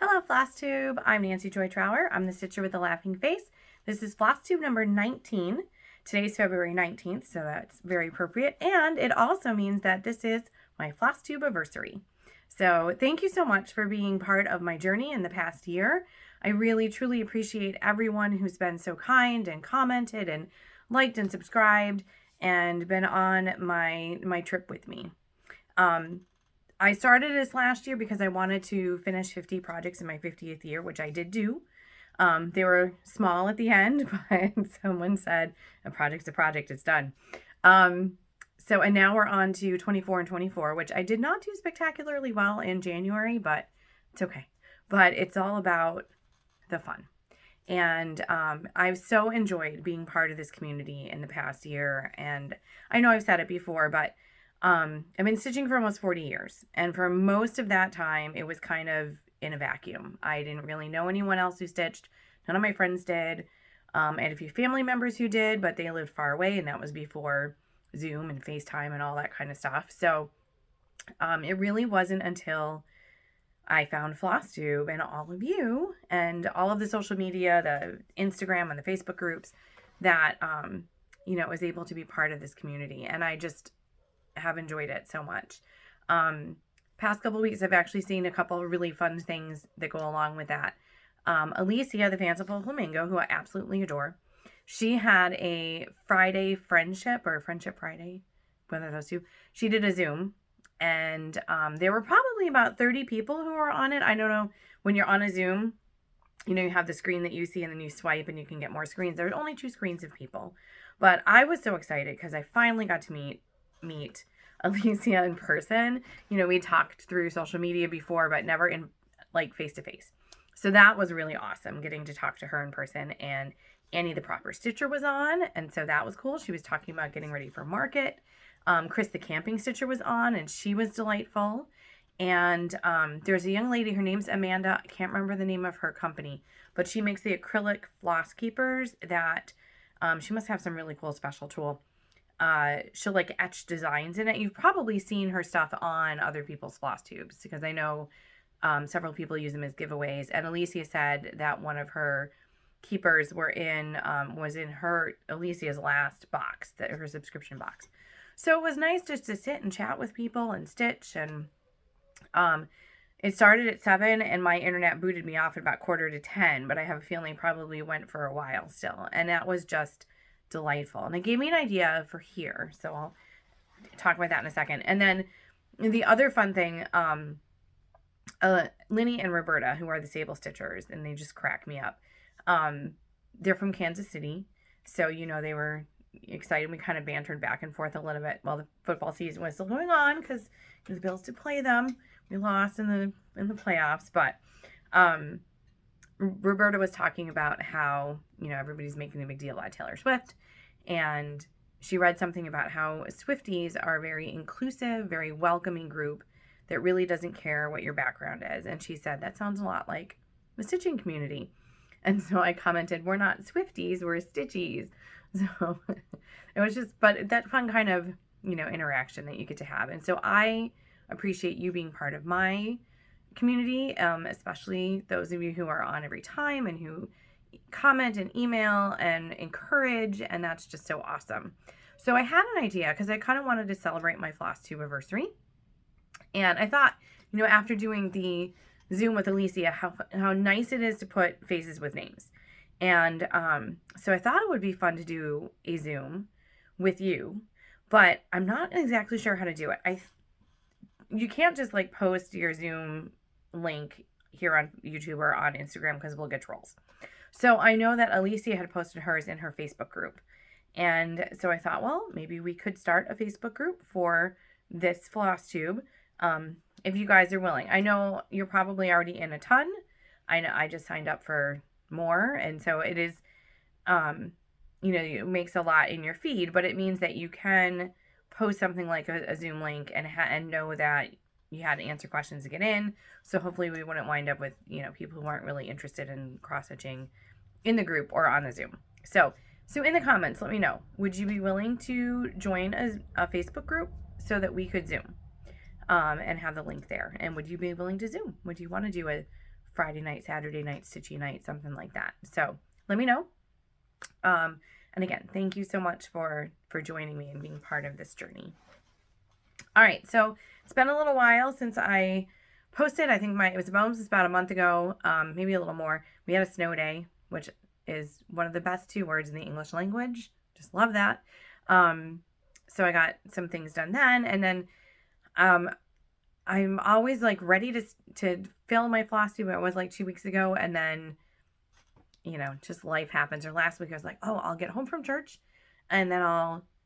Hello, Flosstube. I'm Nancy Joy Trower. I'm the stitcher with the laughing face. This is Flosstube number 19. Today's February 19th, so that's very appropriate. And it also means that this is my Flosstube-aversary. So thank you so much for being part of my journey in the past year. I really, truly appreciate everyone who's been so kind and commented and liked and subscribed and been on my trip with me. I started this last year because I wanted to finish 50 projects in my 50th year, which I did do. They were small at the end, but someone said a project's a project, it's done. And now we're on to 24 and 24, which I did not do spectacularly well in January, but it's okay. But it's all about the fun. And I've so enjoyed being part of this community in the past year. And I know I've said it before, but I've been stitching for almost 40 years. And for most of that time, it was kind of in a vacuum. I didn't really know anyone else who stitched. None of my friends did. I had a few family members who did, but they lived far away, and that was before Zoom and FaceTime and all that kind of stuff. So it really wasn't until I found Flosstube and all of you and all of the social media, the Instagram and the Facebook groups that, was able to be part of this community. And I just have enjoyed it so much. Past couple weeks, I've actually seen a couple of really fun things that go along with that. Alicia, the fanciful flamingo, who I absolutely adore, she had a Friday Friendship Friday, one of those two. She did a Zoom, and there were probably about 30 people who were on it. I don't know, when you're on a Zoom, you have the screen that you see, and then you swipe and you can get more screens. There were only 2 screens of people, but I was so excited because I finally got to meet Alicia in person. We talked through social media before, but never in face to face. So that was really awesome, getting to talk to her in person. And Annie the Proper Stitcher was on, and so that was cool. She was talking about getting ready for market. Chris the Camping Stitcher was on, and she was delightful. And there's a young lady, her name's Amanda. I can't remember the name of her company, but she makes the acrylic floss keepers that she must have some really cool special tool. She'll etch designs in it. You've probably seen her stuff on other people's floss tubes, because I know several people use them as giveaways. And Alicia said that one of her keepers was in Alicia's last box, her subscription box. So it was nice just to sit and chat with people and stitch. And it started at 7, and my internet booted me off at about 9:45, but I have a feeling it probably went for a while still. And that was just delightful. And it gave me an idea for here. So I'll talk about that in a second. And then the other fun thing, Linnie and Roberta, who are the Sable Stitchers, and they just crack me up. They're from Kansas City. So, they were excited. We kind of bantered back and forth a little bit while the football season was still going on, because the Bills did play them. We lost in the playoffs, but Roberta was talking about how, everybody's making a big deal about Taylor Swift, and she read something about how Swifties are a very inclusive, very welcoming group that really doesn't care what your background is. And she said, that sounds a lot like the stitching community. And so I commented, we're not Swifties, we're Stitchies. So it was just, but that fun kind of, interaction that you get to have. And so I appreciate you being part of my community, especially those of you who are on every time and who comment and email and encourage, and that's just so awesome. So I had an idea, because I kind of wanted to celebrate my Flosstube-aversary, and I thought, after doing the Zoom with Alicia, how nice it is to put faces with names. And so I thought it would be fun to do a Zoom with you, but I'm not exactly sure how to do it. You can't just post your Zoom link here on YouTube or on Instagram, because we'll get trolls. So I know that Alicia had posted hers in her Facebook group. And so I thought, well, maybe we could start a Facebook group for this Flosstube, if you guys are willing. I know you're probably already in a ton. I know I just signed up for more. And so it is, it makes a lot in your feed, but it means that you can post something like a Zoom link and know that you had to answer questions to get in. So hopefully we wouldn't wind up with, people who aren't really interested in cross-stitching in the group or on the Zoom. So in the comments, let me know, would you be willing to join a Facebook group so that we could Zoom and have the link there? And would you be willing to Zoom? Would you want to do a Friday night, Saturday night, Stitchy night, something like that. So let me know. And again, thank you so much for joining me and being part of this journey. All right, so it's been a little while since I posted. I think it was about a month ago, maybe a little more. We had a snow day, which is one of the best 2 words in the English language. Just love that. So I got some things done then, and then I'm always like ready to fill my Flosstube. It was like 2 weeks ago, and then just life happens. Or last week I was like, oh, I'll get home from church, and then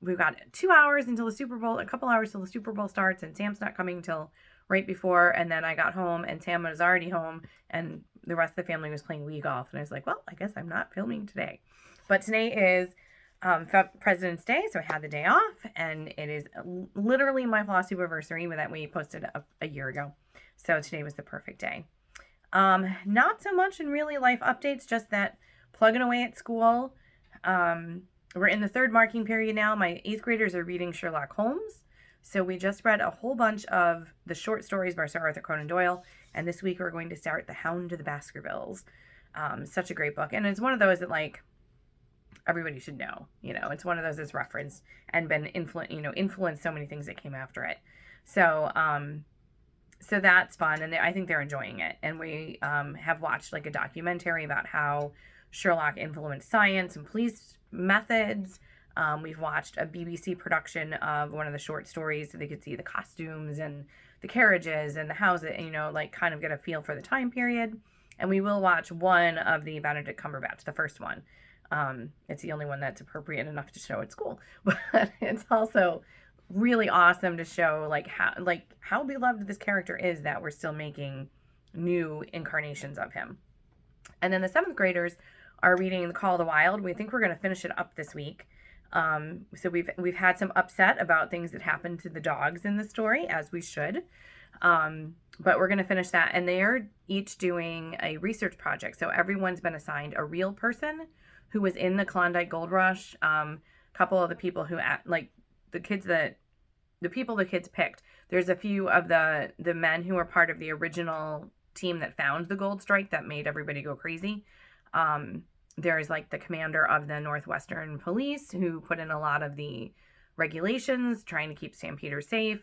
we've got 2 hours until the Super Bowl, a couple hours till the Super Bowl starts, and Sam's not coming till right before. And then I got home, and Sam was already home, and the rest of the family was playing Wii golf. And I was like, well, I guess I'm not filming today. But today is President's Day, so I had the day off, and it is literally my Flosstube-aversary that we posted a year ago. So today was the perfect day. Not so much in really life updates, just that plugging away at school. We're in the 3rd marking period now. My 8th graders are reading Sherlock Holmes. So we just read a whole bunch of the short stories by Sir Arthur Conan Doyle. And this week we're going to start The Hound of the Baskervilles. Such a great book. And it's one of those that like everybody should know. It's one of those that's referenced and been influenced so many things that came after it. So, so that's fun. And I think they're enjoying it. And we have watched like a documentary about how Sherlock influenced science and police methods. We've watched a BBC production of one of the short stories so they could see the costumes and the carriages and the houses, like kind of get a feel for the time period. And we will watch one of the Benedict Cumberbatch, the first one. It's the only one that's appropriate enough to show at school, but it's also really awesome to show like how beloved this character is that we're still making new incarnations of him. And then the 7th graders are reading The Call of the Wild. We think we're going to finish it up this week. So we've had some upset about things that happened to the dogs in the story, as we should. But we're going to finish that, and they are each doing a research project. So everyone's been assigned a real person who was in the Klondike Gold Rush. A couple of the people who the people the kids picked. There's a few of the men who were part of the original team that found the gold strike that made everybody go crazy. There's like the commander of the Northwestern Police who put in a lot of the regulations trying to keep St. Peter safe.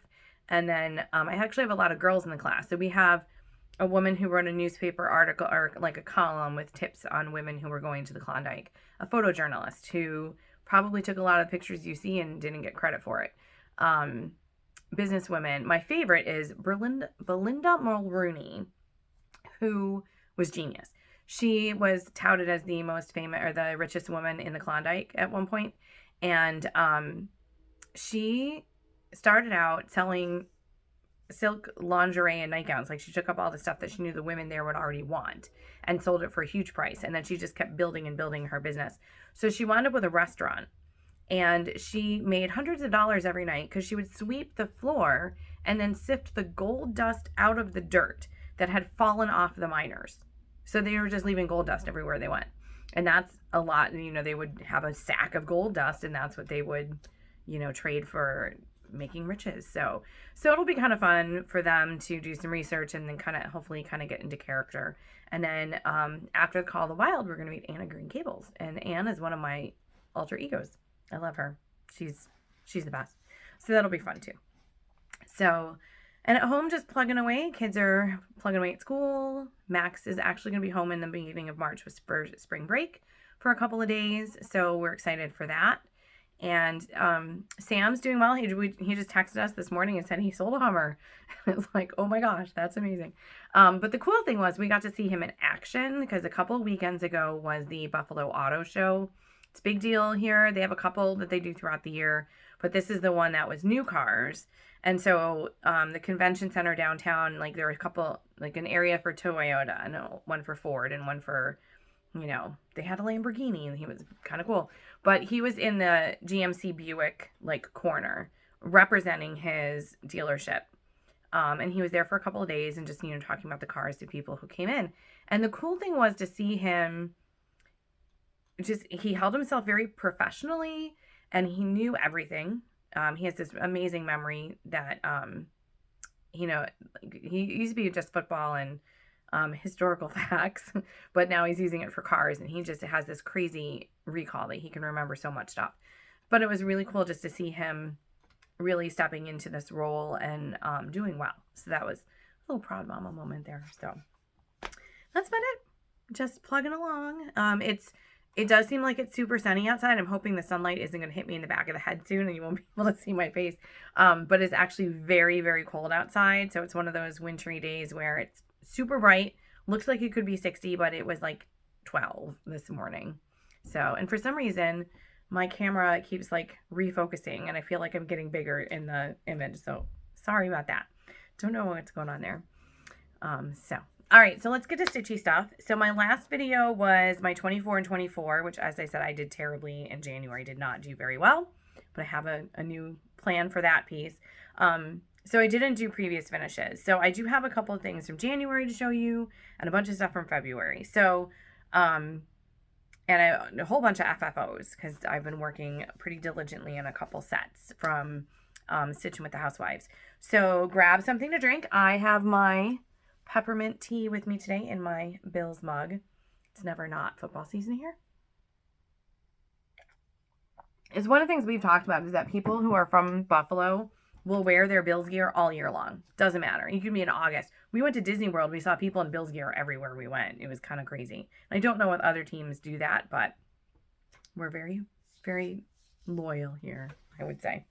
And then I actually have a lot of girls in the class. So we have a woman who wrote a newspaper article or like a column with tips on women who were going to the Klondike, a photojournalist who probably took a lot of pictures you see and didn't get credit for it. Businesswomen. My favorite is Belinda Mulrooney, who was genius. She was touted as the most famous or the richest woman in the Klondike at one point. And she started out selling silk lingerie and nightgowns. Like she took up all the stuff that she knew the women there would already want and sold it for a huge price. And then she just kept building and building her business. So she wound up with a restaurant, and she made hundreds of dollars every night because she would sweep the floor and then sift the gold dust out of the dirt that had fallen off the miners. So they were just leaving gold dust everywhere they went. And that's a lot. They would have a sack of gold dust, and that's what they would, trade for making riches. So it'll be kind of fun for them to do some research and then hopefully get into character. And then after The Call of the Wild, we're going to meet Anna Green Gables. And Anne is one of my alter egos. I love her. She's the best. So that'll be fun too. So, and at home, just plugging away. Kids are plugging away at school. Max is actually going to be home in the beginning of March for spring break for a couple of days. So we're excited for that. And Sam's doing well. He just texted us this morning and said he sold a Hummer. It's like, oh my gosh, that's amazing. But the cool thing was we got to see him in action because a couple of weekends ago was the Buffalo Auto Show. It's a big deal here. They have a couple that they do throughout the year, but this is the one that was new cars. And so the convention center downtown, like there were a couple, like an area for Toyota and one for Ford and one for, they had a Lamborghini, and he was kind of cool. But he was in the GMC Buick like corner representing his dealership. And he was there for a couple of days and just, talking about the cars to people who came in. And the cool thing was to see him he held himself very professionally, and he knew everything. He has this amazing memory that, he used to be just football and historical facts, but now he's using it for cars, and he just has this crazy recall that he can remember so much stuff. But it was really cool just to see him really stepping into this role and doing well. So that was a little proud mama moment there. So that's about it. Just plugging along. It does seem like it's super sunny outside. I'm hoping the sunlight isn't going to hit me in the back of the head soon and you won't be able to see my face. But it's actually very, very cold outside. So it's one of those wintry days where it's super bright. Looks like it could be 60, but it was like 12 this morning. So, and for some reason, my camera keeps like refocusing and I feel like I'm getting bigger in the image. So sorry about that. Don't know what's going on there. All right, so let's get to stitchy stuff. So my last video was my 24 and 24, which as I said, I did terribly in January, did not do very well, but I have a new plan for that piece. So I didn't do previous finishes. So I do have a couple of things from January to show you and a bunch of stuff from February. So, and a whole bunch of FFO'S because I've been working pretty diligently on a couple sets from Stitching with the Housewives. So grab something to drink. I have my peppermint tea with me today in my Bill's mug. It's never not football season here. It's one of the things we've talked about is that people who are from Buffalo will wear their Bills gear all year long. Doesn't matter. You could be in August. We went to Disney World. We saw people in Bills gear everywhere we went. It was kind of crazy. I don't know what other teams do that, but we're very, very loyal here, I would say.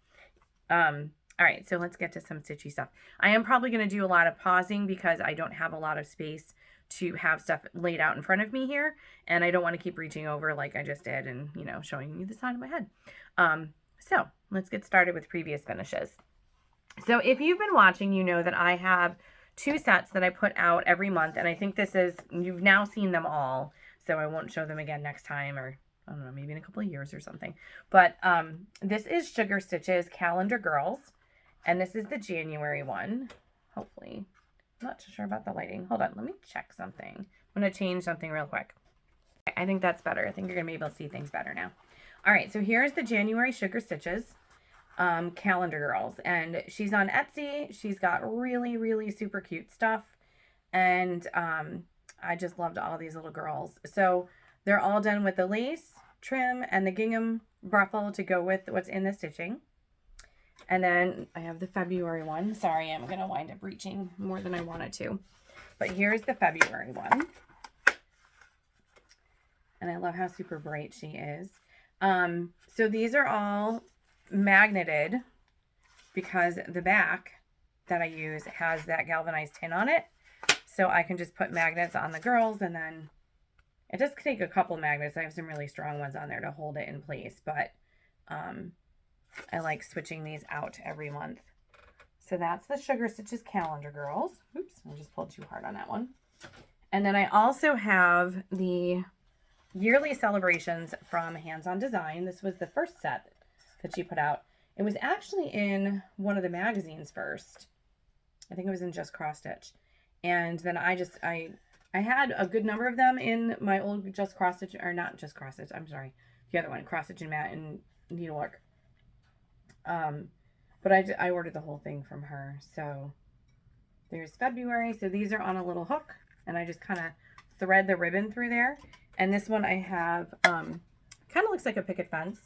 All right, so let's get to some stitchy stuff. I am probably going to do a lot of pausing because I don't have a lot of space to have stuff laid out in front of me here. And I don't want to keep reaching over like I just did and, you know, showing you the side of my head. So let's get started with previous finishes. So if you've been watching, you know that I have 2 sets that I put out every month. And I think this is, you've now seen them all. So I won't show them again next time or I don't know, maybe in a couple of years or something. But this is Sugar Stitches Calendar Girls. And this is the January one, hopefully. I'm not sure about the lighting. Hold on, let me check something. I'm going to change something real quick. I think that's better. I think you're going to be able to see things better now. All right, so here's the January Sugar Stitches Calendar Girls. And she's on Etsy. She's got really, really super cute stuff. And I just loved all these little girls. So they're all done with the lace, trim, and the gingham ruffle to go with what's in the stitching. And then I have the February one. Sorry, I'm going to wind up reaching more than I wanted to. But here's the February one. And I love how super bright she is. So these are all magneted because the back that I use has that galvanized tin on it. So I can just put magnets on the girls and then it does take a couple magnets. I have some really strong ones on there to hold it in place. But I like switching these out every month. So that's the Sugar Stitches Calendar Girls. Oops, I just pulled too hard on that one. And then I also have the Yearly Celebrations from Hands On Design. This was the first set that she put out. It was actually in one of the magazines first. I think it was in Just Cross Stitch. And then I had a good number of them in my old Just Cross Stitch, or not Just Cross Stitch, I'm sorry. The other one, Cross Stitch and Matte and Needlework. But I ordered the whole thing from her. So there's February. So these are on a little hook and I just kind of thread the ribbon through there. And this one I have, kind of looks like a picket fence.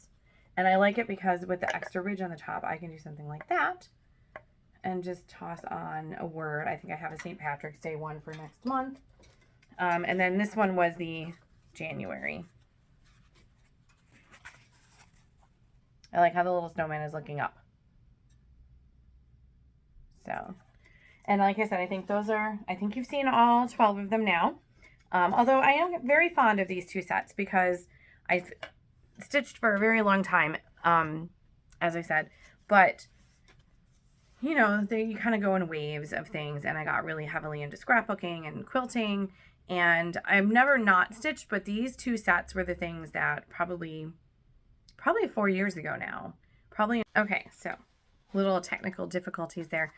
And I like it because with the extra ridge on the top, I can do something like that and just toss on a word. I think I have a St. Patrick's Day one for next month. And then this one was the January. I like how the little snowman is looking up. So, and like I said, I think you've seen all 12 of them now. Although I am very fond of these 2 sets because I've stitched for a very long time, as I said. But, you know, you kind of go in waves of things. And I got really heavily into scrapbooking and quilting. And I've never not stitched, but these 2 sets were the things that probably 4 years ago now. Okay, so little technical difficulties there.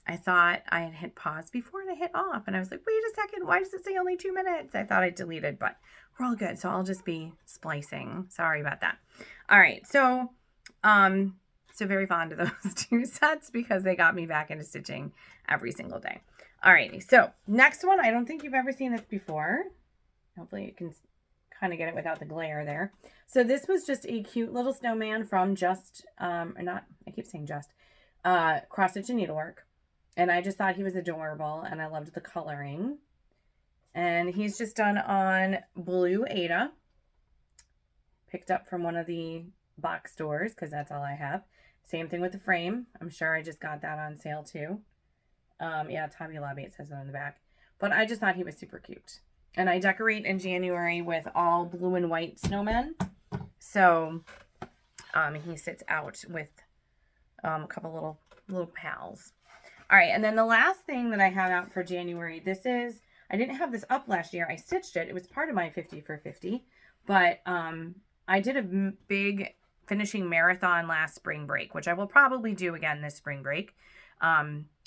I thought I had hit pause before and I hit off and I was like, wait a second, why does it say only 2 minutes? I thought I deleted, but we're all good. So I'll just be splicing. Sorry about that. All right. So very fond of those 2 sets because they got me back into stitching every single day. Alrighty, so next one, I don't think you've ever seen this before. Hopefully you can kind of get it without the glare there. So this was just a cute little snowman from Just, or not, I keep saying Just, Cross Stitch and Needlework. And I just thought he was adorable, and I loved the coloring. And he's just done on Blue Ada. Picked up from one of the box stores, because that's all I have. Same thing with the frame. I'm sure I just got that on sale too. Yeah, Tommy Lobby, it says it on the back. But I just thought he was super cute. And I decorate in January with all blue and white snowmen. So he sits out with a couple little pals. All right, and then the last thing that I have out for January, this is, I didn't have this up last year. I stitched it. It was part of my 50 for 50. But I did a big finishing marathon last spring break, which I will probably do again this spring break,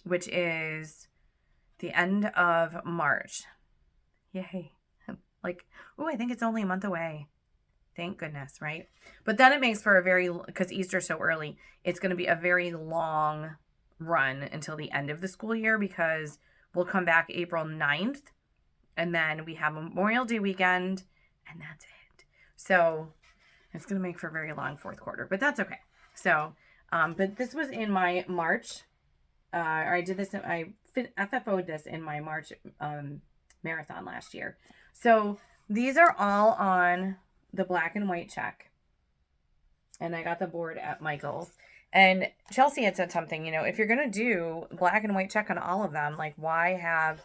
which is the end of March. Yay. Like, oh, I think it's only a month away. Thank goodness, right? But then it makes for a very, because Easter's so early, it's going to be a very long run until the end of the school year, because we'll come back April 9th, and then we have Memorial Day weekend, and that's it. So it's going to make for a very long fourth quarter, but that's okay. So, but this was in my March, or I did this, I FFO'd this in my March marathon last year. So these are all on the black and white check. And I got the board at Michael's. And Chelsea had said something, you know, if you're going to do black and white check on all of them, like, why have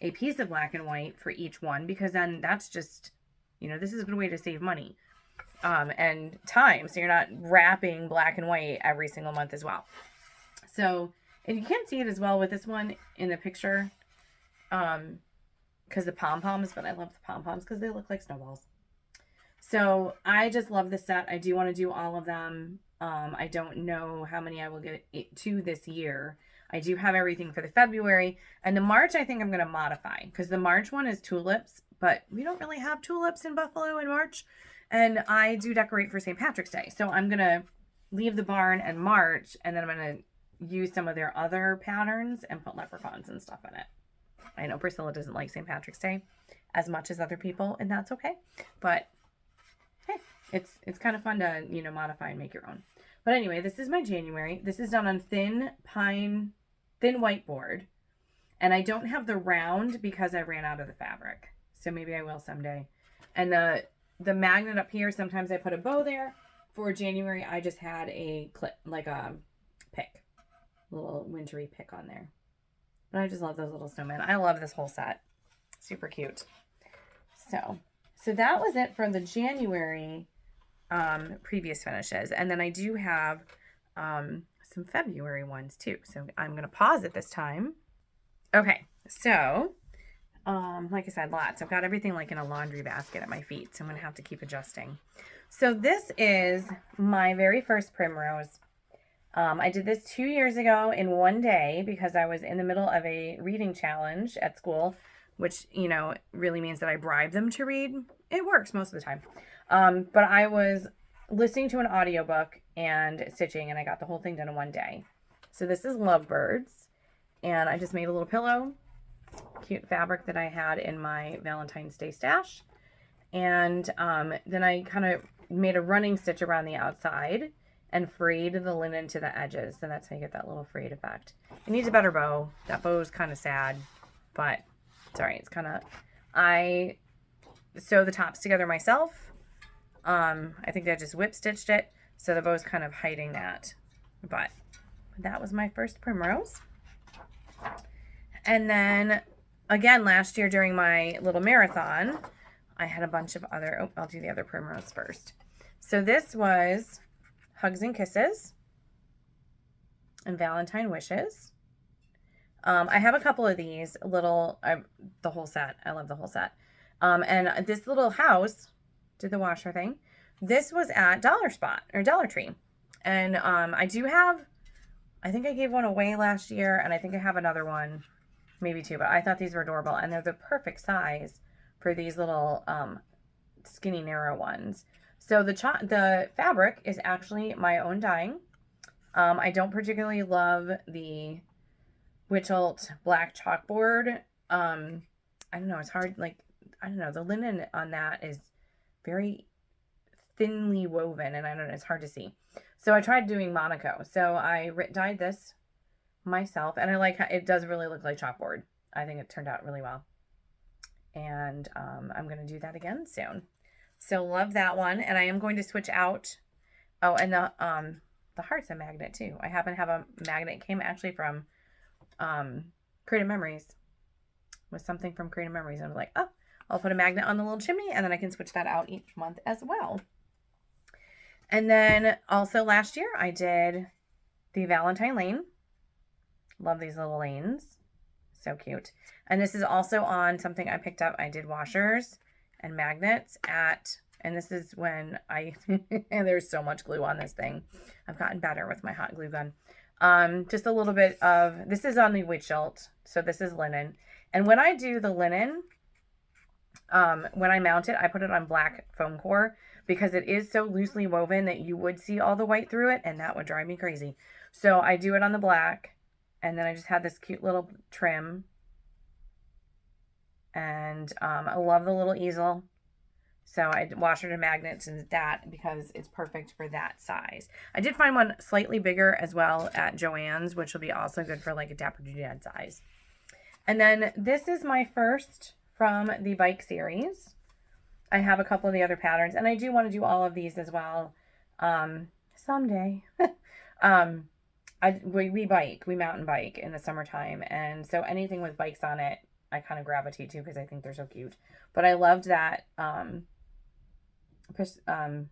a piece of black and white for each one? Because then that's just, you know, this is a good way to save money and time. So you're not wrapping black and white every single month as well. So, and you can't see it as well with this one in the picture because the pom-poms, but I love the pom-poms because they look like snowballs. So I just love this set. I do want to do all of them. I don't know how many I will get to this year. I do have everything for the February. And the March, I think I'm going to modify, because the March one is tulips, but we don't really have tulips in Buffalo in March. And I do decorate for St. Patrick's Day. So I'm going to leave the barn in March, and then I'm going to use some of their other patterns and put leprechauns and stuff in it. I know Priscilla doesn't like St. Patrick's Day as much as other people, and that's okay. But hey, it's kind of fun to, you know, modify and make your own. But anyway, this is my January. This is done on thin whiteboard. And I don't have the round because I ran out of the fabric. So maybe I will someday. And the magnet up here, sometimes I put a bow there. For January, I just had a clip, like a pick. A little wintry pick on there. But I just love those little snowmen. I love this whole set. Super cute. So that was it for the January previous finishes. And then I do have some February ones too. So I'm going to pause it this time. Okay. So, like I said, lots. I've got everything like in a laundry basket at my feet. So I'm going to have to keep adjusting. So this is my very first Primrose. I did this 2 years ago in one day because I was in the middle of a reading challenge at school, which, you know, really means that I bribe them to read. It works most of the time. But I was listening to an audiobook and stitching, and I got the whole thing done in one day. So this is Lovebirds, and I just made a little pillow, cute fabric that I had in my Valentine's Day stash. And then I kind of made a running stitch around the outside and frayed the linen to the edges. So that's how you get that little frayed effect. It needs a better bow. That bow is kind of sad, but it's all right. It's kind of, I sew the tops together myself. I think I just whip stitched it. So the bow's kind of hiding that, but that was my first Primrose. And then again, last year during my little marathon, I had a bunch of other, oh, I'll do the other Primrose first. So this was Hugs and Kisses and Valentine Wishes. I have a couple of these little, the whole set. I love the whole set. And this little house did the washer thing. This was at Dollar Spot or Dollar Tree. And I do have, I think I gave one away last year, and I think I have another one, maybe two, but I thought these were adorable, and they're the perfect size for these little skinny, narrow ones. So the fabric is actually my own dyeing. I don't particularly love the Witchelt black chalkboard. I don't know. It's hard. Like, I don't know. The linen on that is very thinly woven, and I don't know. It's hard to see. So I tried doing Monaco. So I dyed this myself, and I like how it does really look like chalkboard. I think it turned out really well. And I'm going to do that again soon. So love that one. And I am going to switch out. Oh, and the heart's a magnet too. I happen to have a magnet. It came actually from Creative Memories. With something from Creative Memories. And I was like, oh, I'll put a magnet on the little chimney, and then I can switch that out each month as well. And then also last year I did the Valentine lane. Love these little lanes. So cute. And this is also on something I picked up. I did washers and magnets at, and this is when and there's so much glue on this thing. I've gotten better with my hot glue gun. Just a little bit of, this is on the Witchelt. So this is linen. And when I do the linen, when I mount it, I put it on black foam core because it is so loosely woven that you would see all the white through it, and that would drive me crazy. So I do it on the black. And then I just had this cute little trim. And I love the little easel. So I washed it in magnets and that because it's perfect for that size. I did find one slightly bigger as well at Joann's, which will be also good for like a Dapper Doodad size. And then this is my first from the bike series. I have a couple of the other patterns, and I do want to do all of these as well someday. We mountain bike in the summertime, and so anything with bikes on it, I kind of gravitate to because I think they're so cute. But I loved that. What's the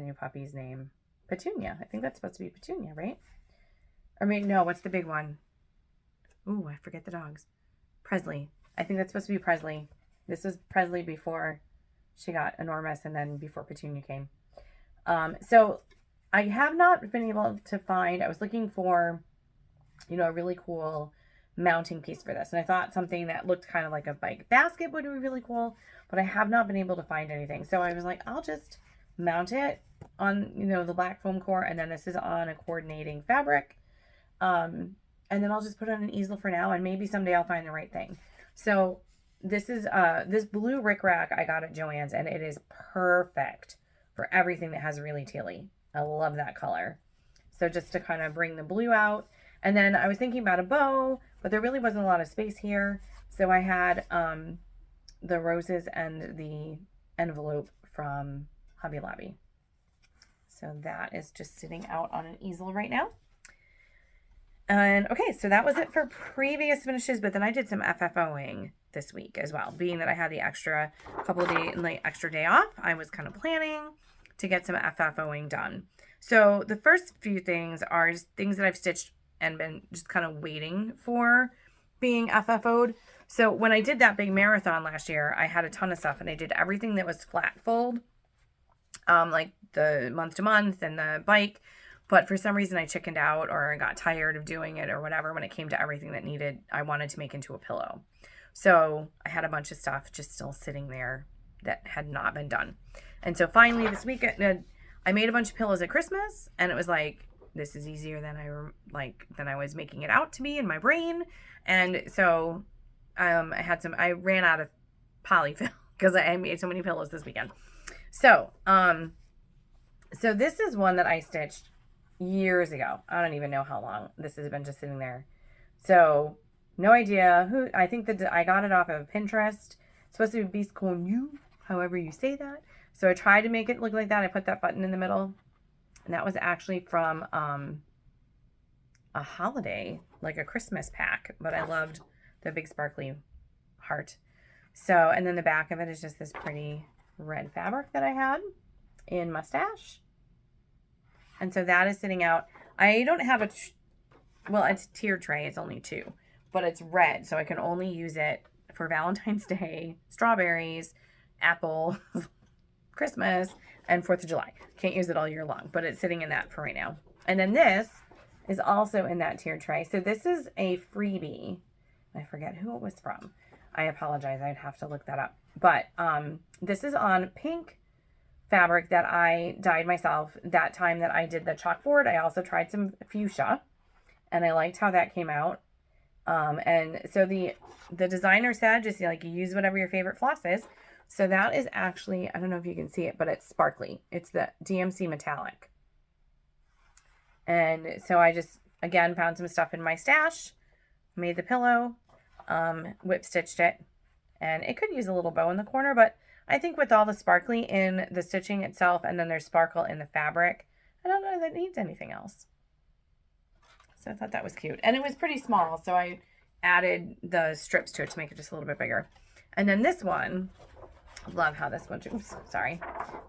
new puppy's name? Petunia. I think that's supposed to be Petunia, right? Or maybe no. What's the big one? Ooh, I forget the dogs. Presley. I think that's supposed to be Presley. This was Presley before she got enormous, and then before Petunia came. So I have not been able to find, I was looking for, a really cool mounting piece for this. And I thought something that looked kind of like a bike basket would be really cool, but I have not been able to find anything. So I was like, I'll just mount it on, the black foam core. And then this is on a coordinating fabric. And then I'll just put it on an easel for now. And maybe someday I'll find the right thing. So this is, this blue rickrack I got at Joann's, and it is perfect for everything that has really tealy. I love that color. So just to kind of bring the blue out. And then I was thinking about a bow, but there really wasn't a lot of space here. So I had the roses and the envelope from Hobby Lobby. So that is just sitting out on an easel right now. And okay, so that was it for previous finishes, but then I did some FFOing this week as well. Being that I had the extra day off, I was kind of planning to get some FFOing done. So the first few things are just things that I've stitched and been just kind of waiting for being FFO'd. So when I did that big marathon last year, I had a ton of stuff, and I did everything that was flat fold, like the month to month and the bike. But for some reason I chickened out, or I got tired of doing it or whatever when it came to everything that I wanted to make into a pillow. So I had a bunch of stuff just still sitting there that had not been done. And so finally this weekend, I made a bunch of pillows at Christmas, and it was like, this is easier than I was making it out to be in my brain. And so I ran out of polyfill because I made so many pillows this weekend. So this is one that I stitched years ago. I don't even know how long this has been just sitting there. So no idea who. I think that I got it off of Pinterest. It's supposed to be Biscornu, however you say that. So I tried to make it look like that. I put that button in the middle, and that was actually from a holiday, like a Christmas pack. But I loved the big sparkly heart. So, and then the back of it is just this pretty red fabric that I had in Mustache. And so that is sitting out. I don't have it's a tiered tray. It's only 2, but it's red. So I can only use it for Valentine's Day, strawberries, apple, Christmas, and 4th of July. Can't use it all year long, but it's sitting in that for right now. And then this is also in that tiered tray. So this is a freebie. I forget who it was from. I apologize. I'd have to look that up. But this is on pink fabric that I dyed myself that time that I did the chalkboard. I also tried some fuchsia, and I liked how that came out. And so the designer said, just like, you use whatever your favorite floss is. So that is actually, I don't know if you can see it, but it's sparkly. It's the DMC metallic. And so I just, again, found some stuff in my stash, made the pillow, whip stitched it, and it could use a little bow in the corner, but I think with all the sparkly in the stitching itself, and then there's sparkle in the fabric, I don't know that it needs anything else. So I thought that was cute. And it was pretty small, so I added the strips to it to make it just a little bit bigger. And then this one, love how this one,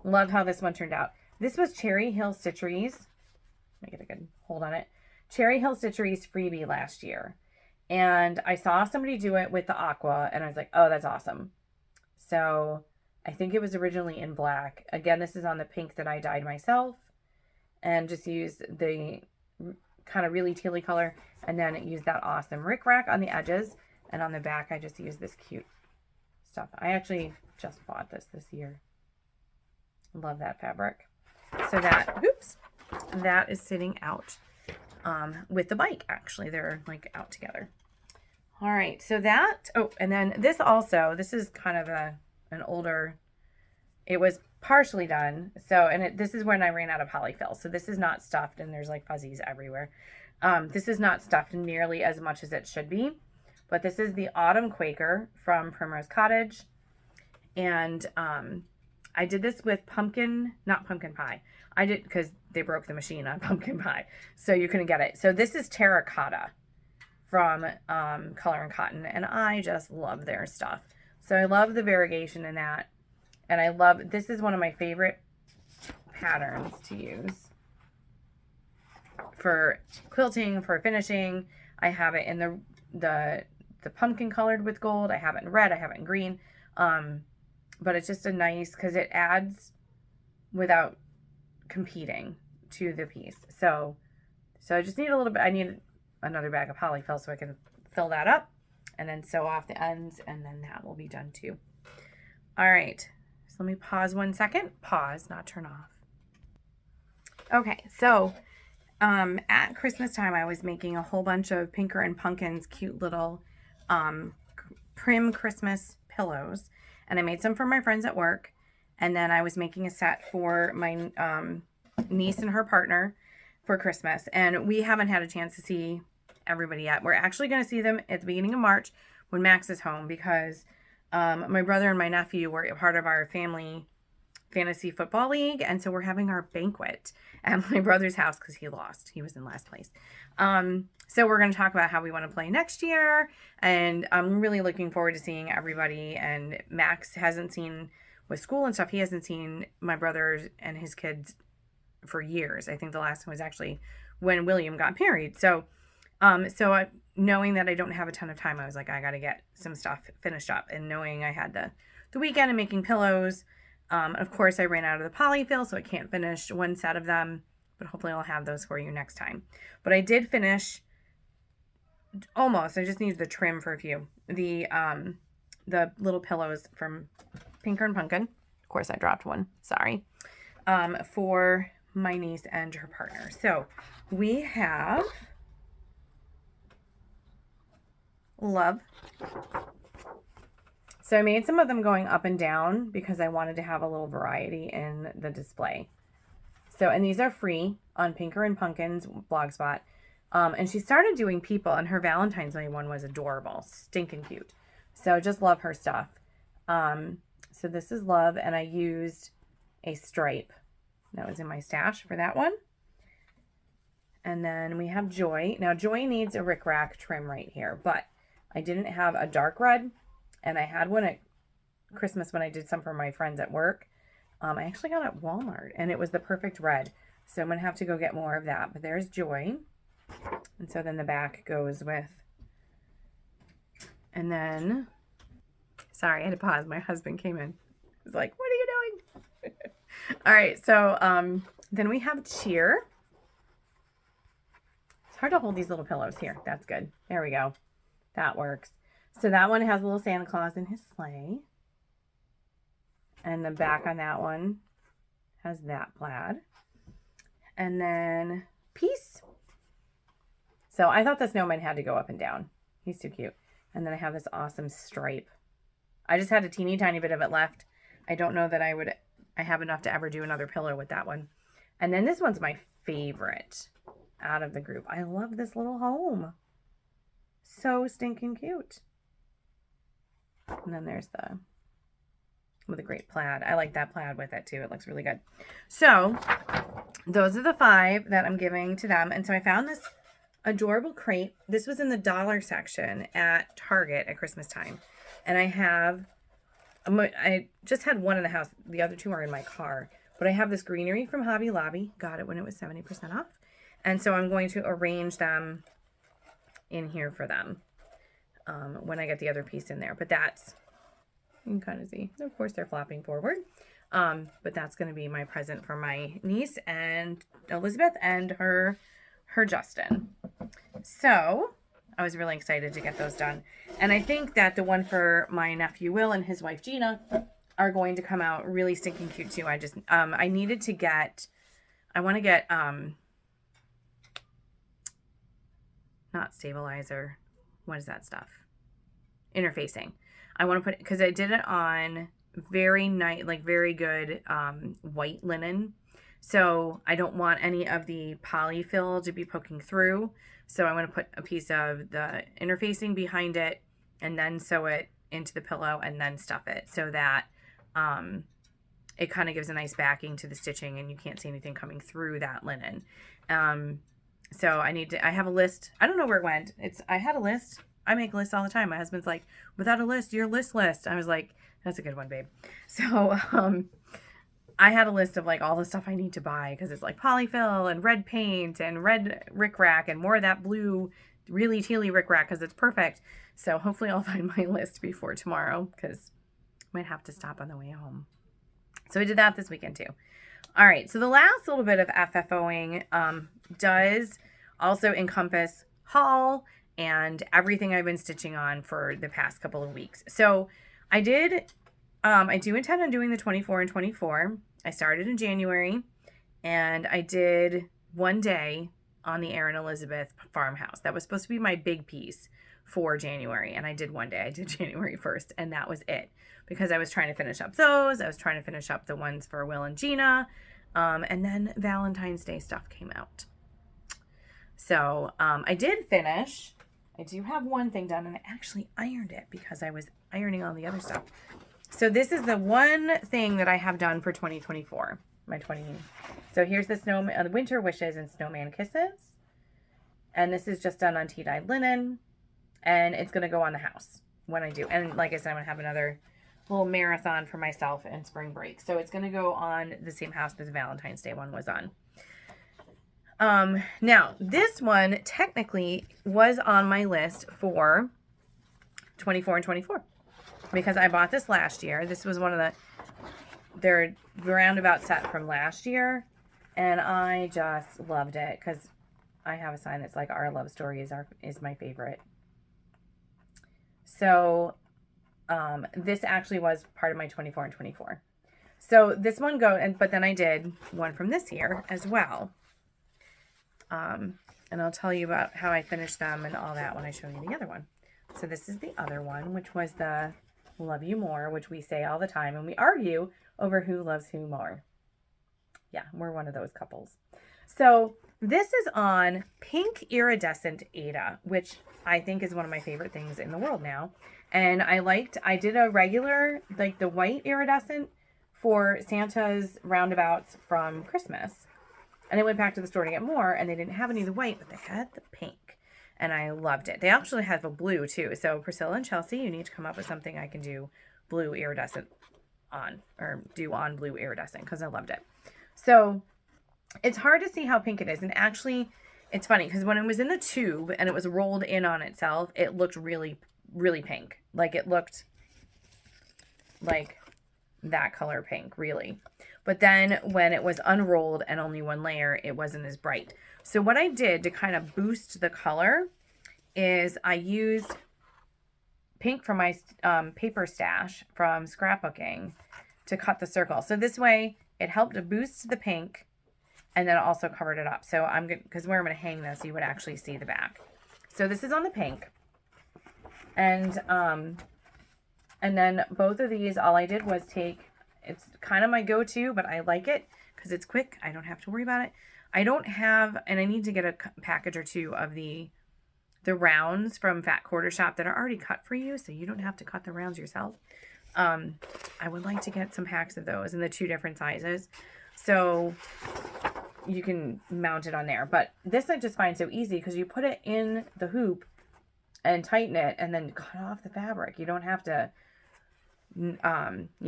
love how this one turned out. This was Cherry Hill Stitchery's, let me get a good hold on it, Cherry Hill Stitchery's freebie last year. And I saw somebody do it with the aqua, and I was like, oh, that's awesome. So I think it was originally in black. Again, this is on the pink that I dyed myself, and just used the kind of really tealy color, and then use that awesome rickrack on the edges, and on the back I just use this cute stuff. I actually just bought this year. Love that fabric. So that, oops, that is sitting out with the bike. Actually, they're like out together. All right, so that, oh, and then this also, this is kind of an older, it was partially done. So, and this is when I ran out of polyfill. So this is not stuffed, and there's like fuzzies everywhere. This is not stuffed nearly as much as it should be, but this is the Autumn Quaker from Primrose Cottage. And I did this with pumpkin, not pumpkin pie. I did, because they broke the machine on pumpkin pie, so you couldn't get it. So this is terracotta from Color and Cotton, and I just love their stuff. So I love the variegation in that. And I love, this is one of my favorite patterns to use for quilting, for finishing. I have it in the pumpkin colored with gold. I have it in red. I have it in green. But it's just a nice, because it adds without competing to the piece. So I just need a little bit, I need another bag of polyfill so I can fill that up and then sew off the ends, and then that will be done too. All right. So let me pause 1 second. Pause, not turn off. Okay, so at Christmas time, I was making a whole bunch of Pinker and Punkin's cute little Prim Christmas pillows. And I made some for my friends at work. And then I was making a set for my niece and her partner for Christmas. And we haven't had a chance to see everybody yet. We're actually going to see them at the beginning of March when Max is home, because my brother and my nephew were a part of our family fantasy football league, and so we're having our banquet at my brother's house because he lost. He was in last place. So we're going to talk about how we want to play next year, and I'm really looking forward to seeing everybody. And Max hasn't seen, with school and stuff, he hasn't seen my brother and his kids for years. I think the last time was actually when William got married. So knowing that I don't have a ton of time, I was like, I got to get some stuff finished up. And knowing I had the weekend and making pillows, of course, I ran out of the polyfill, so I can't finish one set of them, but hopefully I'll have those for you next time. But I did finish almost. I just needed the trim for a few. The little pillows from Pinker and Punkin. Of course, I dropped one. Sorry. For my niece and her partner. So we have love. So I made some of them going up and down because I wanted to have a little variety in the display. So, and these are free on Pinker and Punkin's blogspot. And she started doing people, and her Valentine's Day one was adorable, stinking cute. So just love her stuff. So this is love, and I used a stripe that was in my stash for that one. And then we have Joy. Now Joy needs a rickrack trim right here, but I didn't have a dark red, and I had one at Christmas when I did some for my friends at work. I actually got it at Walmart, and it was the perfect red. So I'm going to have to go get more of that. But there's Joy. And so then the back goes with, and then, sorry, I had to pause. My husband came in. He was like, what are you doing? All right, so then we have Cheer. It's hard to hold these little pillows here. That's good. There we go. That works. So that one has a little Santa Claus in his sleigh. And the back on that one has that plaid. And then Peace. So I thought the snowman had to go up and down. He's too cute. And then I have this awesome stripe. I just had a teeny tiny bit of it left. I don't know that I have enough to ever do another pillow with that one. And then this one's my favorite out of the group. I love this little home. So stinking cute. And then there's with a great plaid. I like that plaid with it too. It looks really good. So those are the 5 that I'm giving to them. And so I found this adorable crate. This was in the dollar section at Target at Christmas time. And I just had one in the house. The other 2 are in my car. But I have this greenery from Hobby Lobby. Got it when it was 70% off. And so I'm going to arrange them in here for them when I get the other piece in there. But that's, you can kind of see. Of course, they're flopping forward. But that's going to be my present for my niece and Elizabeth and her Justin. So I was really excited to get those done. And I think that the one for my nephew Will and his wife Gina are going to come out really stinking cute too. I just, I want to get, not stabilizer. What is that stuff? Interfacing. I want to put, because I did it on very nice, like very good white linen. So I don't want any of the polyfill to be poking through. So I want to put a piece of the interfacing behind it and then sew it into the pillow and then stuff it so that it kind of gives a nice backing to the stitching and you can't see anything coming through that linen. So I have a list. I don't know where it went. I had a list. I make lists all the time. My husband's like, without a list, your list. I was like, that's a good one, babe. So, I had a list of like all the stuff I need to buy because it's like polyfill and red paint and red rickrack and more of that blue, really tealy rickrack because it's perfect. So hopefully I'll find my list before tomorrow because I might have to stop on the way home. So I did that this weekend too. All right. So the last little bit of FFOing does also encompass haul and everything I've been stitching on for the past couple of weeks. So I do intend on doing the 24 and 24. I started in January and I did one day on the Erin Elizabeth farmhouse. That was supposed to be my big piece for January. And I did one day. I did January 1st and that was it because I was trying to finish up those. I was trying to finish up the ones for Will and Gina. And then Valentine's Day stuff came out. So I did finish. I do have one thing done and I actually ironed it because I was ironing all the other stuff. So this is the one thing that I have done for 2024. So here's the Winter Wishes and Snowman Kisses. And this is just done on tea-dyed linen. And it's going to go on the house when I do. And like I said, I'm going to have another little marathon for myself in spring break. So it's going to go on the same house that the Valentine's Day one was on. Now, this one technically was on my list for 24 and 24. Because I bought this last year. This was one of their Roundabout set from last year. And I just loved it. Because I have a sign that's like, our love story is my favorite. So, this actually was part of my 24 and 24. So this one but then I did one from this year as well. And I'll tell you about how I finished them and all that when I show you the other one. So this is the other one, which was the Love You More, which we say all the time. And we argue over who loves who more. Yeah, we're one of those couples. So this is on pink iridescent Aida, which I think is one of my favorite things in the world now. And I did a regular, like the white iridescent for Santa's roundabouts from Christmas. And I went back to the store to get more, and they didn't have any of the white, but they had the pink. And I loved it. They actually have a blue, too. So Priscilla and Chelsea, you need to come up with something I can do blue iridescent on, or do on blue iridescent, because I loved it. So it's hard to see how pink it is. And actually, it's funny, because when it was in the tube and it was rolled in on itself, it looked really, really pink. Like, it looked like that color pink, really. But then when it was unrolled and only one layer, it wasn't as bright. So what I did to kind of boost the color is I used pink from my paper stash from scrapbooking to cut the circle. So this way it helped to boost the pink and then it also covered it up. So I'm good because where I'm going to hang this, you would actually see the back. So this is on the pink. And then both of these, all I did was take, it's kind of my go-to, but I like it because it's quick. I don't have to worry about it. I don't have, and I need to get a package or two of the rounds from Fat Quarter Shop that are already cut for you, so you don't have to cut the rounds yourself. I would like to get some packs of those in the 2 different sizes, so you can mount it on there. But this I just find so easy because you put it in the hoop and tighten it and then cut off the fabric. You don't have to, you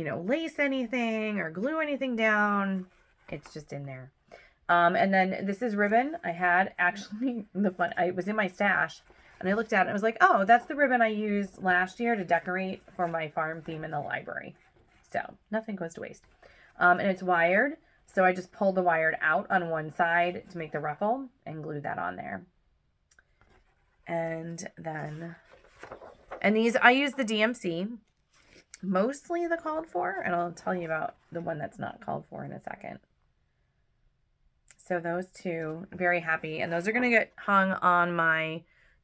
know, lace anything or glue anything down. It's just in there. And then this is ribbon. I had actually I was in my stash and I looked at it and I was like, oh, that's the ribbon I used last year to decorate for my farm theme in the library. So nothing goes to waste. And it's wired. So I just pulled the wired out on one side to make the ruffle and glued that on there. And then, and these, I use the DMC, mostly the called for, and I'll tell you about the one that's not called for in a second. So those 2, very happy. And those are going to get hung on my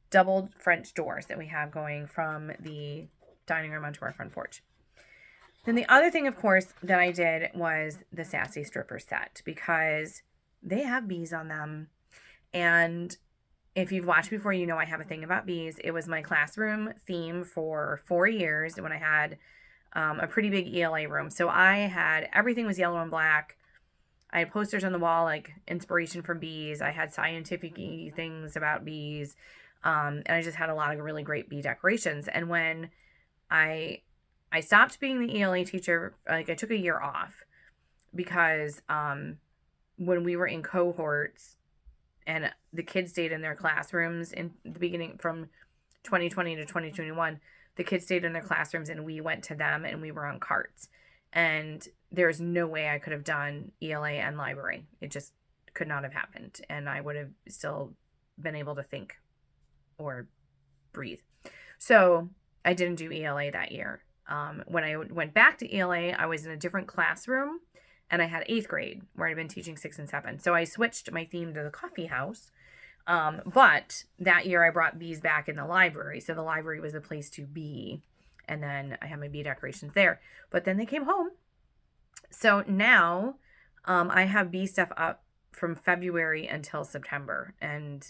double French doors that we have going from the dining room onto our front porch. Then the other thing, of course, that I did was the Sassy stripper set because they have bees on them. And if you've watched before, you know I have a thing about bees. It was my classroom theme for 4 years when I had a pretty big ELA room. So I had, everything was yellow and black. I had posters on the wall, like inspiration from bees. I had scientific things about bees. And I just had a lot of really great bee decorations. And when I stopped being the ELA teacher, like I took a year off because when we were in cohorts and the kids stayed in their classrooms in the beginning from 2020 to 2021, the kids stayed in their classrooms and we went to them and we were on carts. And there's no way I could have done ELA and library. It just could not have happened. And I would have still been able to think or breathe. So I didn't do ELA that year. When I went back to ELA, I was in a different classroom and I had 8th grade where I'd been teaching 6 and 7. So I switched my theme to the coffee house. But that year I brought bees back in the library. So the library was the place to be. And then I had my bee decorations there. But then they came home. So now I have bee stuff up from February until September. And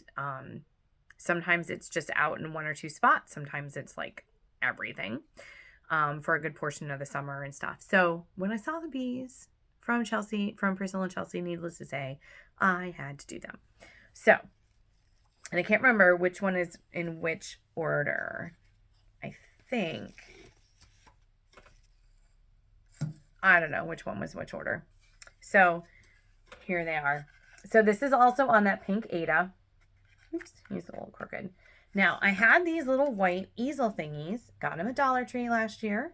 sometimes it's just out in 1 or 2 spots. Sometimes it's like everything for a good portion of the summer and stuff. So when I saw the bees from Priscilla and Chelsea, needless to say, I had to do them. So, and I can't remember which one is in which order. I don't know which one was which order. So here they are. So this is also on that pink Ada. Oops, he's a little crooked. Now I had these little white easel thingies, got them at Dollar Tree last year.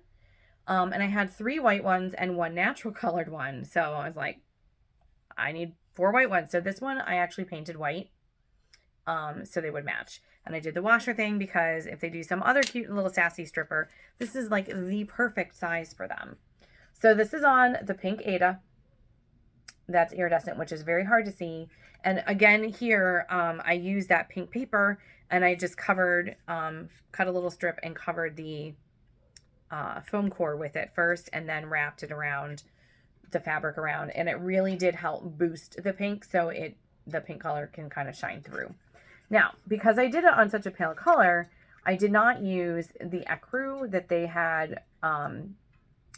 And I had 3 white ones and 1 natural colored one. So I was like, I need 4 white ones. So this one I actually painted white. So they would match. And I did the washer thing because if they do some other cute little sassy stripper, this is like the perfect size for them. So this is on the pink Ada. That's iridescent, which is very hard to see. And again, here, I used that pink paper and I just covered, cut a little strip and covered the foam core with it first and then wrapped it around the fabric around. And it really did help boost the pink so the pink color can kind of shine through. Now, because I did it on such a pale color, I did not use the ecru that they had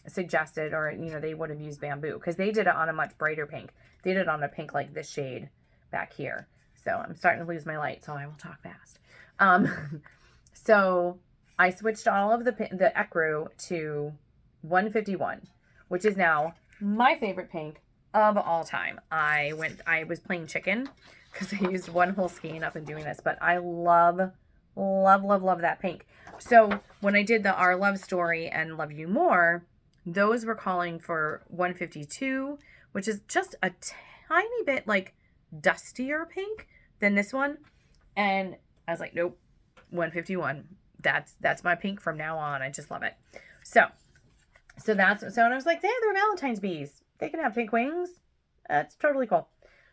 suggested, or, you know, they would have used bamboo because they did it on a much brighter pink. They did it on a pink like this shade back here. So I'm starting to lose my light, so I will talk fast. So I switched all of the ecru to 151, which is now my favorite pink of all time. I was playing chicken because I used one whole skein up in doing this, but I love that pink. So when I did the Our Love Story and Love You More, those were calling for 152, which is just a tiny bit like dustier pink than this one. And I was like, nope, 151. That's my pink from now on. I just love it. So and I was like, they're Valentine's bees. They can have pink wings. That's totally cool.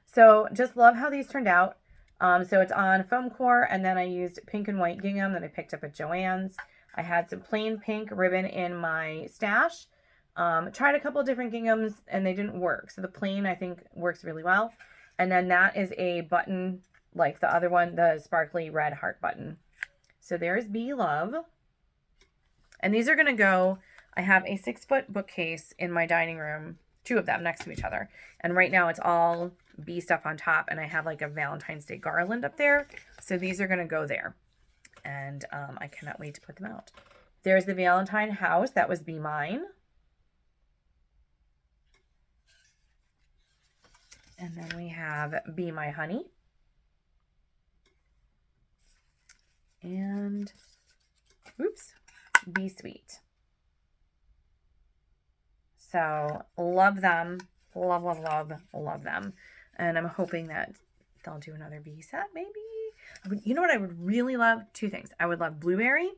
So just love how these turned out. So it's on foam core, and then I used pink and white gingham that I picked up at Joann's. I had some plain pink ribbon in my stash. Tried a couple of different ginghams and they didn't work. So the plain I think works really well. And then that is a button like the other one, the sparkly red heart button. So there's Be Love. And these are going to go, I have a 6-foot bookcase in my dining room, 2 of them next to each other. And right now it's all bee stuff on top, and I have like a Valentine's Day garland up there. So these are going to go there. And I cannot wait to put them out. There's the Valentine house. That was Be Mine. And then we have Be My Honey. And, oops, Be Sweet. So, love them. Love, love, love, love them. And I'm hoping that they'll do another bee set, maybe. You know what I would really love? 2 things. I would love blueberry.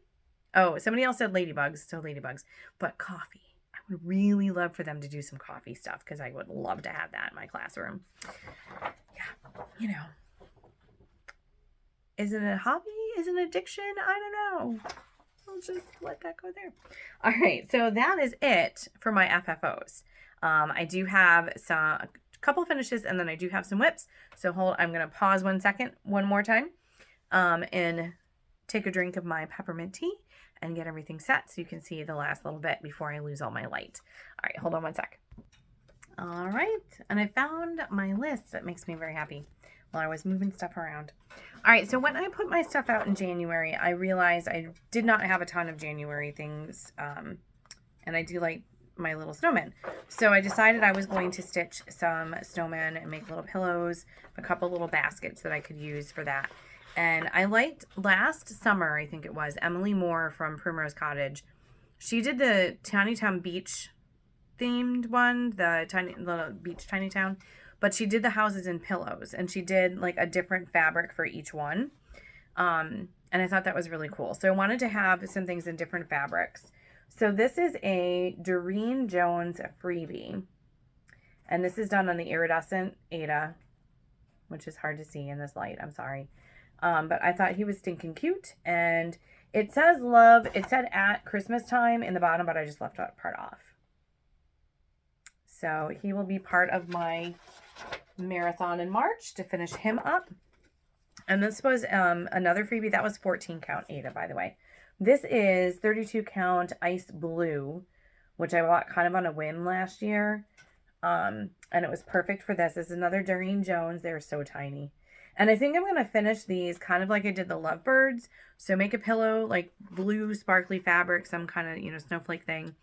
Oh, somebody else said ladybugs. So ladybugs. But coffee. I would really love for them to do some coffee stuff because I would love to have that in my classroom. Yeah, you know. Is it a hobby? Is it an addiction? I don't know. I'll just let that go there. All right, so that is it for my FFOs. I do have a couple finishes, and then I do have some whips. So I'm going to pause 1 second, one more time, and take a drink of my peppermint tea and get everything set so you can see the last little bit before I lose all my light. All right, hold on 1 sec. All right, and I found my list that makes me very happy while I was moving stuff around. All right, so when I put my stuff out in January, I realized I did not have a ton of January things, and I do like my little snowmen. So I decided I was going to stitch some snowmen and make little pillows, a couple little baskets that I could use for that. And I liked last summer, I think it was, Emily Moore from Primrose Cottage. She did the Tiny Town Beach themed one, the beach Tiny Town, but she did the houses in pillows, and she did like a different fabric for each one. And I thought that was really cool. So I wanted to have some things in different fabrics. So this is a Doreen Jones freebie, and this is done on the iridescent Aida, which is hard to see in this light. I'm sorry. But I thought he was stinking cute, and it says love. It said at Christmas time in the bottom, but I just left that part off. So he will be part of my marathon in March to finish him up. And this was another freebie. That was 14 count Aida, by the way. This is 32 count ice blue, which I bought kind of on a whim last year. And it was perfect for this. This is another Doreen Jones. They're so tiny. And I think I'm going to finish these kind of like I did the lovebirds. So make a pillow, like blue sparkly fabric, some kind of, snowflake thing.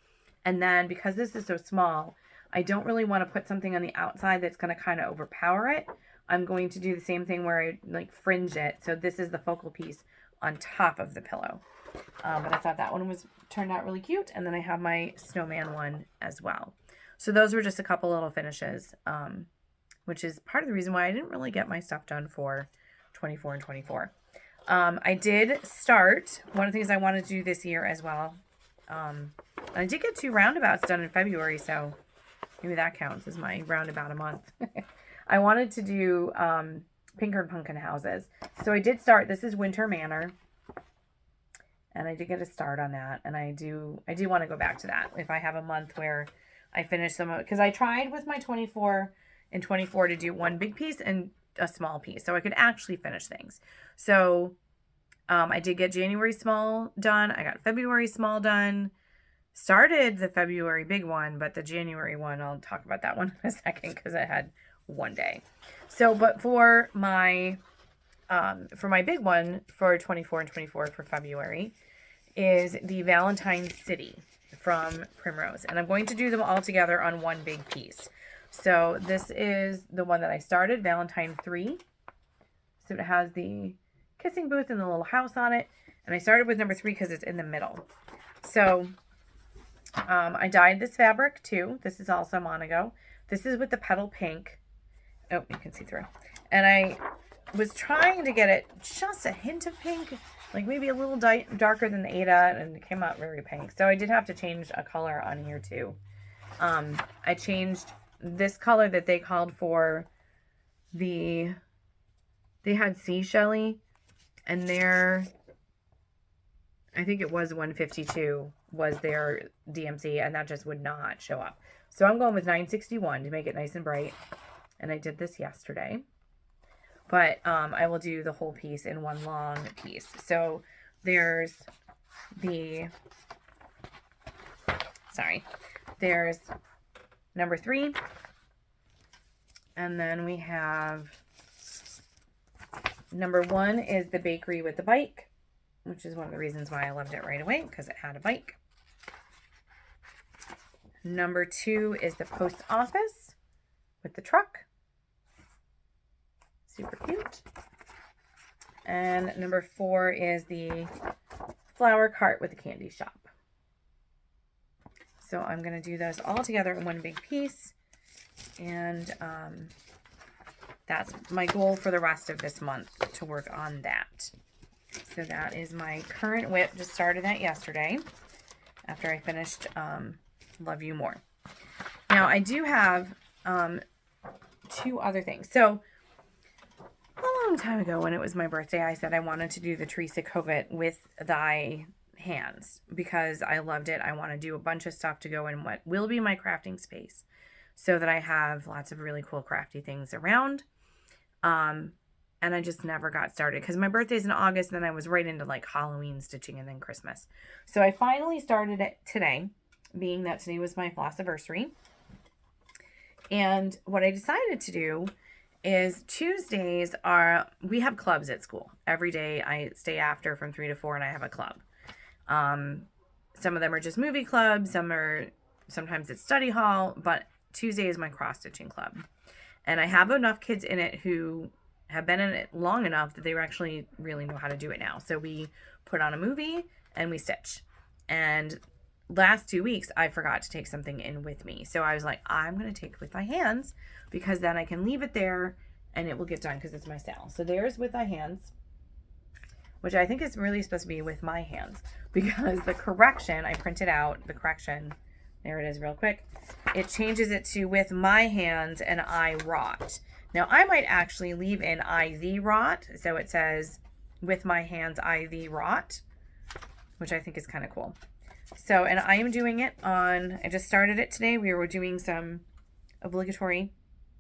And then because this is so small, I don't really want to put something on the outside that's going to kind of overpower it. I'm going to do the same thing where I like fringe it. So this is the focal piece on top of the pillow. But I thought that one turned out really cute. And then I have my snowman one as well. So those were just a couple little finishes, which is part of the reason why I didn't really get my stuff done for 24 and 24. I did start, one of the things I wanted to do this year as well. I did get 2 roundabouts done in February, so maybe that counts as my roundabout a month. I wanted to do Pinker and Punkin houses. So I did start, this is Winter Manor. And I did get a start on that. And I do want to go back to that if I have a month where I finish some of it. Because I tried with my 24 and 24 to do one big piece and a small piece. So I could actually finish things. So I did get January small done. I got February small done. Started the February big one, but the January one, I'll talk about that one in a second because I had one day. So, but for my big one for 24 and 24 for February is the Valentine City from Primrose. And I'm going to do them all together on one big piece. So this is the one that I started, Valentine 3. So it has the kissing booth and the little house on it. And I started with number 3 because it's in the middle. So I dyed this fabric too. This is also Monaco. This is with the petal pink. Oh, you can see through. And I was trying to get it just a hint of pink, like maybe a little darker than the Aida, and it came out very pink. So I did have to change a color on here too. I changed this color that they called for the They had seashelly, and their, I think it was 152 was their DMC, and that just would not show up. So I'm going with 961 to make it nice and bright. And I did this yesterday. But I will do the whole piece in one long piece. So there's there's number 3. And then we have number 1 is the bakery with the bike, which is one of the reasons why I loved it right away, because it had a bike. Number 2 is the post office with the truck. Super cute. And number 4 is the flower cart with the candy shop. So I'm going to do those all together in one big piece. And that's my goal for the rest of this month, to work on that. So that is my current whip. Just started that yesterday after I finished Love You More. Now I do have 2 other things. So a long time ago when it was my birthday, I said I wanted to do the Teresa Covet with thy hands because I loved it. I want to do a bunch of stuff to go in what will be my crafting space so that I have lots of really cool crafty things around. And I just never got started because my birthday's in August, and then I was right into like Halloween stitching and then Christmas. So I finally started it today, being that today was my Flosstube-aversary. And what I decided to do is Tuesdays we have clubs at school. Every day I stay after from 3 to 4 and I have a club. Some of them are just movie clubs. Sometimes it's study hall, but Tuesday is my cross stitching club. And I have enough kids in it who have been in it long enough that they actually really know how to do it now. So we put on a movie and we stitch. And last 2 weeks, I forgot to take something in with me. So I was like, I'm going to take it with my hands because then I can leave it there and it will get done because it's my sale. So there's with my hands, which I think is really supposed to be with my hands because the correction, I printed out the correction. There it is real quick. It changes it to with my hands and I wrought. Now I might actually leave in I thee wrought. So it says with my hands, I thee wrought, which I think is kind of cool. So, and I am doing it on, I just started it today. We were doing some obligatory,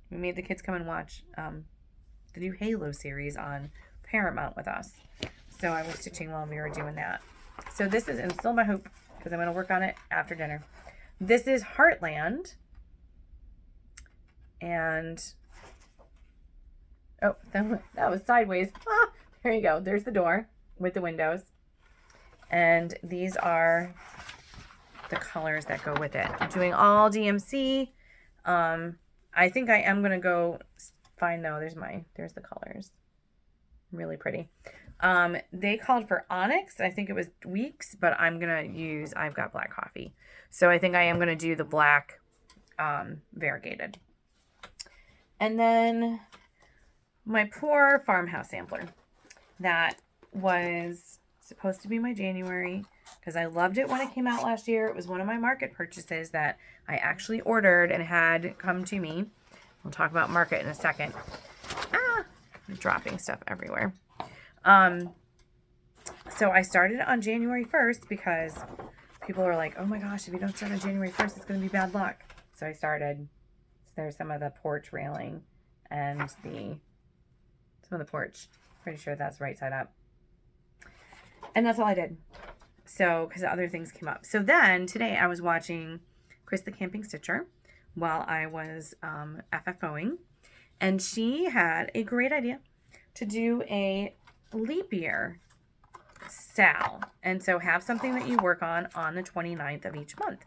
we made the kids come and watch the new Halo series on Paramount with us. So I was stitching while we were doing that. So this is, and still my hoop, because I'm going to work on it after dinner. This is Heartland. And, oh, that was sideways. Ah, there you go. There's the door with the windows. And these are the colors that go with it. I'm doing all DMC. I think I am going to go find, no, there's the colors. Really pretty. They called for onyx. I think it was weeks, but I'm going to use, I've got black coffee. So I think I am going to do the black variegated. And then my poor farmhouse sampler. That was supposed to be my January because I loved it when it came out last year. It was one of my market purchases that I actually ordered and had come to me. We'll talk about market in a second. I'm dropping stuff everywhere. So I started on January 1st because people were like, oh my gosh, if you don't start on January 1st, it's going to be bad luck. So I started. So there's some of the porch railing and some of the porch. Pretty sure that's right side up. And that's all I did. So, because other things came up. So then today I was watching Chris the Camping Stitcher while I was FFO'ing. And she had a great idea to do a leap year sal. And so have something that you work on the 29th of each month.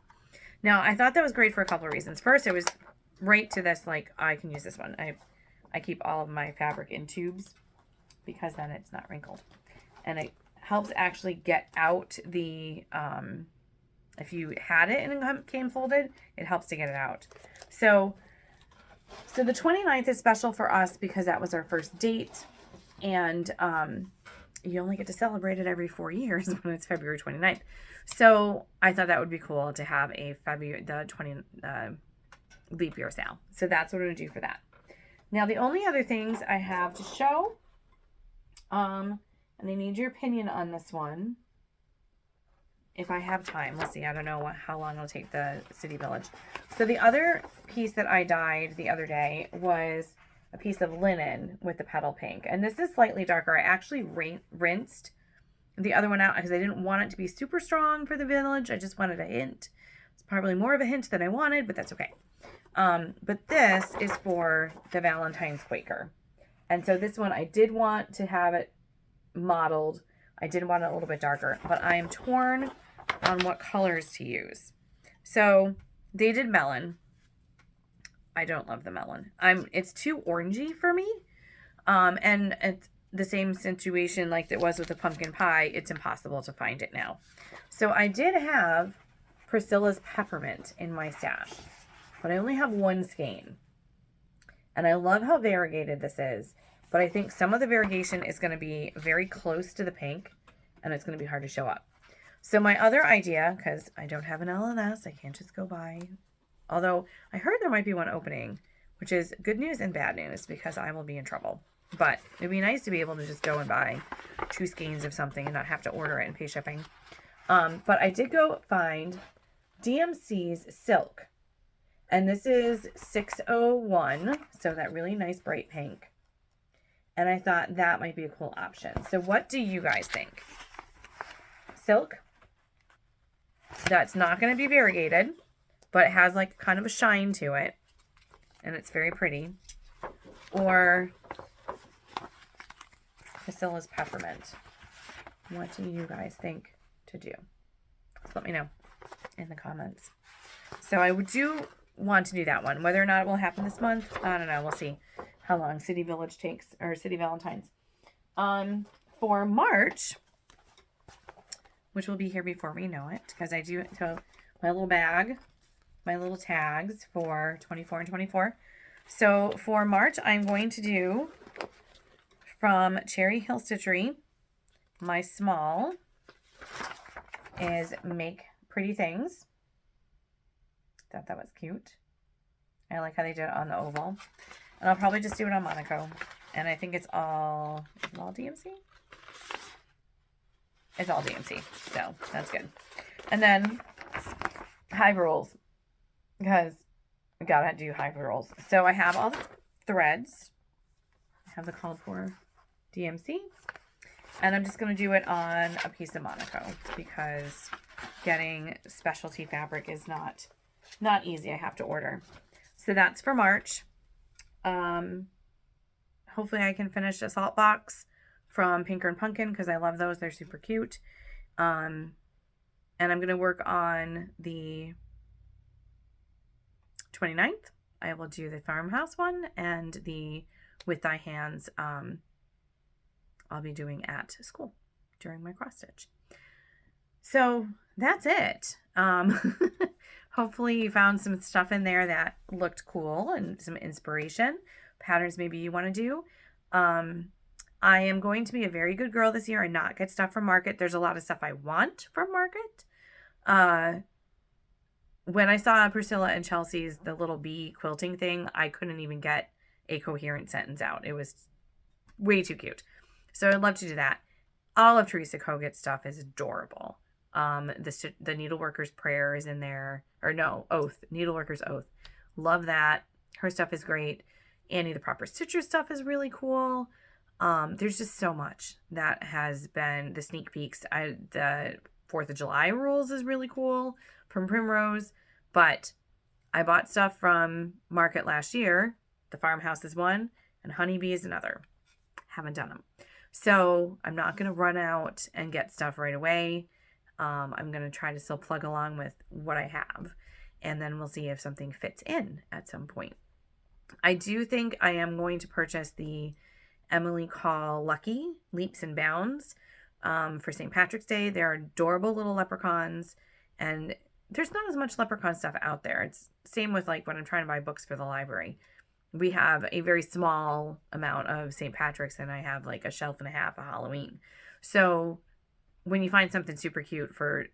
Now, I thought that was great for a couple of reasons. First, it was right to this, like, I can use this one. I keep all of my fabric in tubes because then it's not wrinkled. And it helps actually get out the, if you had it and it came folded, it helps to get it out. So the 29th is special for us because that was our first date. And you only get to celebrate it every 4 years when it's February 29th. So I thought that would be cool to have a leap year sale. So that's what I'm going to do for that. Now, the only other things I have to show And I need your opinion on this one. If I have time, we'll see. I don't know how long it'll take the City Village. So the other piece that I dyed the other day was a piece of linen with the petal pink. And this is slightly darker. I actually rinsed the other one out because I didn't want it to be super strong for the village. I just wanted a hint. It's probably more of a hint than I wanted, but that's okay. But this is for the Valentine's Quaker. And so this one, I did want to have it mottled. I did want it a little bit darker, but I am torn on what colors to use. So they did melon. I don't love the melon. It's too orangey for me. And it's the same situation like it was with the pumpkin pie. It's impossible to find it now. So I did have Priscilla's peppermint in my stash, but I only have one skein. And I love how variegated this is, but I think some of the variegation is going to be very close to the pink, and it's going to be hard to show up. So my other idea, because I don't have an LNS, I can't just go buy. Although I heard there might be one opening, which is good news and bad news because I will be in trouble. But it'd be nice to be able to just go and buy 2 skeins of something and not have to order it and pay shipping. But I did go find DMC's Silk. And this is 601, so that really nice bright pink. And I thought that might be a cool option. So what do you guys think? Silk, that's not going to be variegated, but it has like kind of a shine to it, and it's very pretty. Or Priscilla's peppermint. What do you guys think to do? Just let me know in the comments. So I do want to do that one. Whether or not it will happen this month, I don't know. We'll see how long City Village takes, or City Valentine's. For March, which will be here before we know it, because I do, so my little bag, my little tags for 24 and 24. So for March, I'm going to do from Cherry Hill Stitchery, my small is Make Pretty Things. Thought that was cute. I like how they did it on the oval. And I'll probably just do it on Monaco. And I think it's all DMC? It's all DMC. So that's good. And then Hive Rolls. Because I gotta do Hive Rolls. So I have all the threads. I have the called for DMC. And I'm just going to do it on a piece of Monaco. Because getting specialty fabric is not easy. I have to order. So that's for March. Hopefully I can finish a salt box from Pinker and Punkin because I love those. They're super cute. And I'm going to work on the 29th. I will do the farmhouse one, and the With Thy Hands I'll be doing at school during my cross stitch. So that's it. Hopefully you found some stuff in there that looked cool and some inspiration. Patterns maybe you want to do. I am going to be a very good girl this year and not get stuff from Market. There's a lot of stuff I want from Market. When I saw Priscilla and Chelsea's, the little bee quilting thing, I couldn't even get a coherent sentence out. It was way too cute. So I'd love to do that. All of Teresa Kogut's stuff is adorable. The Needleworker's Prayer is in there. Or no, Oath. Needleworker's Oath. Love that. Her stuff is great. Annie the Proper Stitcher stuff is really cool. There's just so much that has been the sneak peeks. The 4th of July rules is really cool from Primrose. But I bought stuff from Market last year. The Farmhouse is one, and Honeybee is another. Haven't done them. So I'm not going to run out and get stuff right away. I'm going to try to still plug along with what I have. And then we'll see if something fits in at some point. I do think I am going to purchase the Emily Call Lucky Leaps and Bounds for St. Patrick's Day. They're adorable little leprechauns. And there's not as much leprechaun stuff out there. It's same with like when I'm trying to buy books for the library. We have a very small amount of St. Patrick's, and I have like a shelf and a half of Halloween. So when you find something super cute for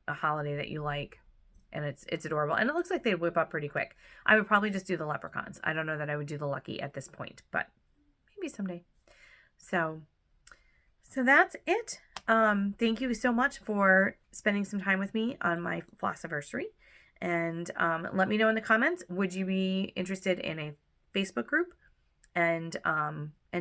a holiday that you like, and it's adorable, and it looks like they whip up pretty quick, I would probably just do the leprechauns. I don't know that I would do the Lucky at this point, but maybe someday. So So that's it. Thank you so much for spending some time with me on my Flosstube-aversary. And let me know in the comments, would you be interested in a Facebook group and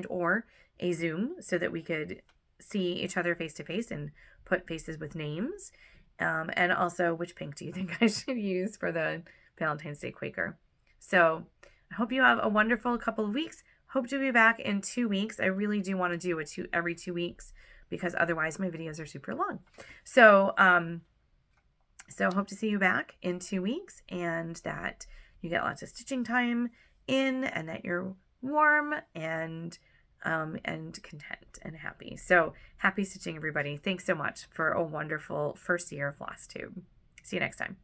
or a Zoom so that we could see each other face to face and put faces with names? And also, which pink do you think I should use for the Valentine's Day Quaker? So I hope you have a wonderful couple of weeks. Hope to be back in 2 weeks. I really do want to do every 2 weeks because otherwise my videos are super long. So, so hope to see you back in 2 weeks and that you get lots of stitching time in and that you're warm and content and happy. So happy stitching, everybody. Thanks so much for a wonderful first year of Flosstube. See you next time.